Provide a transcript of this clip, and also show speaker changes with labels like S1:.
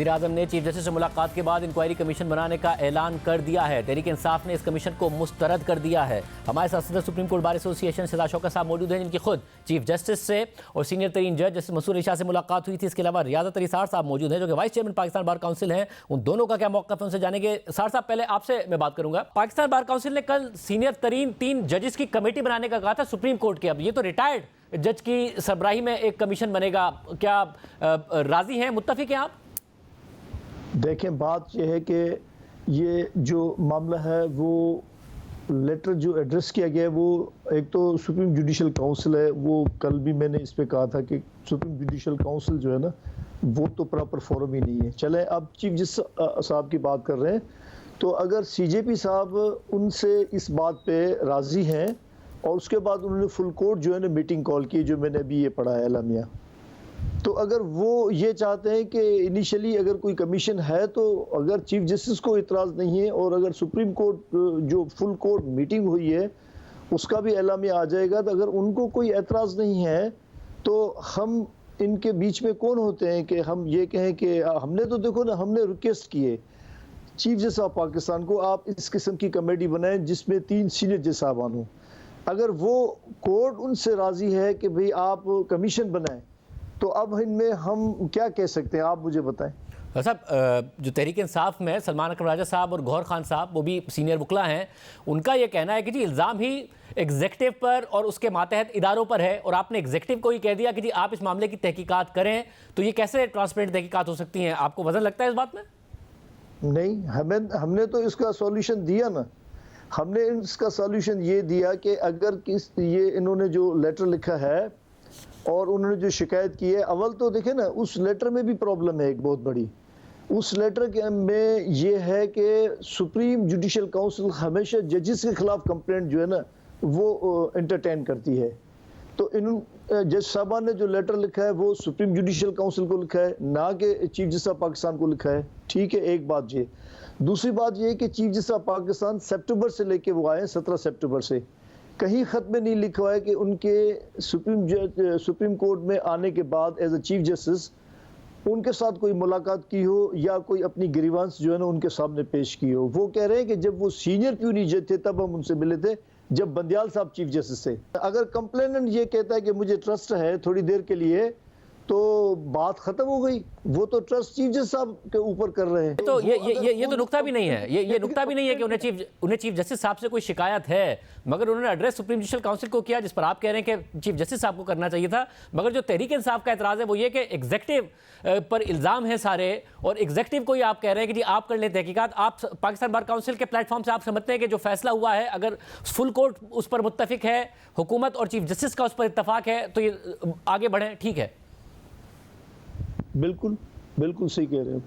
S1: वज़ीर-ए-आज़म ने chief justice से मुलाकात के बाद इंक्वायरी कमीशन बनाने का ऐलान कर दिया है। तहरीक इंसाफ ने इस कमीशन को मुस्तरद कर दिया है। हमारे साथ सदर सुप्रीम कोर्ट बार एसोसिएशन सदा शौकत साहब मौजूद हैं, जिनकी खुद चीफ जस्टिस से और सीनियर तरीन जज जस्टिस मसूद अली शाह से मुलाकात हुई थी। इसके अलावा रियाज़त अली सार साहब मौजूद हैं, जो कि vice chairman Pakistan bar council हैं। उन दोनों का क्या मौक़िफ़ है, उनसे जानेंगे। सार साहब, पहले आपसे मैं बात करूंगा। पाकिस्तान बार काउंसिल ने कल सीनियर तरीन 3 जजेस की कमेटी बनाने का कहा था सुप्रीम कोर्ट के। अब ये तो रिटायर्ड जज की सरबराही में एक कमीशन बनेगा, क्या राजी हैं, मुत्तफिक हैं आप?
S2: देखें, बात यह है कि ये जो मामला है वो लेटर जो एड्रेस किया गया है वो एक तो सुप्रीम जुडिशल काउंसिल है। वो कल भी मैंने इस पे कहा था कि सुप्रीम जुडिशल काउंसिल जो है ना वो तो प्रॉपर फोरम ही नहीं है। चलें, अब चीफ जस्टिस साहब की बात कर रहे हैं, तो अगर सीजेपी साहब उनसे इस बात पे राज़ी हैं और उसके बाद उन्होंने फुल कोर्ट जो है ना मीटिंग कॉल की, जो मैंने अभी ये पढ़ा है एलामिया, तो अगर वो ये चाहते हैं कि इनिशियली अगर कोई कमीशन है तो अगर चीफ जस्टिस को इतराज़ नहीं है और अगर सुप्रीम कोर्ट जो फुल कोर्ट मीटिंग हुई है उसका भी एलामिया आ जाएगा, तो अगर उनको कोई एतराज़ नहीं है तो हम इनके बीच में कौन होते हैं कि हम ये कहें कि हमने तो देखो ना, हमने रिक्वेस्ट किए चीफ जस्टिस ऑफ पाकिस्तान को, आप इस किस्म की कमेटी बनाएं जिसमें 3 सीनियर जज साहबान हों। अगर वो कोर्ट उनसे राज़ी है कि भाई आप कमीशन बनाएं, तो अब इनमें हम क्या कह सकते हैं, आप मुझे बताएं।
S1: साहब, जो तहरीक इंसाफ में सलमान अकरम राजा साहब और गौहर खान साहब, वो भी सीनियर वकला हैं, उनका ये कहना है कि जी इल्ज़ाम ही एग्जीक्यूटिव पर और उसके मातहत इदारों पर है और आपने एग्जीक्यूटिव को ही कह दिया कि जी आप इस मामले की तहकीकात करें, तो ये कैसे ट्रांसपेरेंट तहकीकात हो सकती हैं? आपको वजन लगता है इस बात में?
S2: नहीं, हमने तो इसका सॉल्यूशन दिया ना। हमने इसका सॉल्यूशन ये दिया कि अगर ये इन्होंने जो लेटर लिखा है और उन्होंने जो शिकायत की है, अव्वल तो देखें ना, उस लेटर में भी प्रॉब्लम है एक बहुत बड़ी। उस लेटर के में ये है कि सुप्रीम जुडिशल काउंसिल हमेशा जजेस के खिलाफ कंप्लेंट जो है ना वो एंटरटेन करती है। तो इन जज साहबान ने जो लेटर लिखा है वो सुप्रीम जुडिशल काउंसिल को लिखा है, ना कि चीफ जस्टिस ऑफ पाकिस्तान को लिखा है। ठीक है, एक बात ये। दूसरी बात ये कि चीफ जस्टिस ऑफ पाकिस्तान सितंबर से लेके वो आए 17 सितंबर से, कहीं खत में नहीं लिखा है कि उनके सुप्रीम कोर्ट में आने के बाद एज अ चीफ जस्टिस उनके साथ कोई मुलाकात की हो या कोई अपनी ग्रीवांस जो है ना उनके सामने पेश की हो। वो कह रहे हैं कि जब वो सीनियर प्यूनी जज थे तब हम उनसे मिले थे, जब बंदियाल साहब चीफ जस्टिस थे। अगर कंप्लेनेंट ये कहता है कि मुझे ट्रस्ट है थोड़ी देर के लिए, तो बात खत्म हो गई। वो तो ट्रस्ट चीफ जस्टिस साहब के ऊपर कर रहे हैं।
S1: तो ये तो नुक्ता भी नहीं है, ये नुक्ता भी नहीं है कि उन्हें चीफ जस्टिस साहब से कोई शिकायत है, मगर उन्होंने एड्रेस सुप्रीम जुडिशल काउंसिल को किया, जिस पर आप कह रहे हैं कि चीफ जस्टिस साहब को करना चाहिए था। मगर जो तहरीक इंसाफ का एतराज़ है वो ये कि एग्जीक्यूटिव पर इल्ज़ाम है सारे, और एग्जीक्यूटिव को ही आप कह रहे हैं कि जी आप कर लें तहकीकात। आप पाकिस्तान बार काउंसिल के प्लेटफॉर्म से आप समझते हैं कि जो फैसला हुआ है, अगर फुल कोर्ट उस पर मुत्तफिक है, हुकूमत और चीफ जस्टिस का उस पर इत्तफाक है, तो ये आगे बढ़ें, ठीक है?
S2: बिल्कुल बिल्कुल सही कह रहे हैं।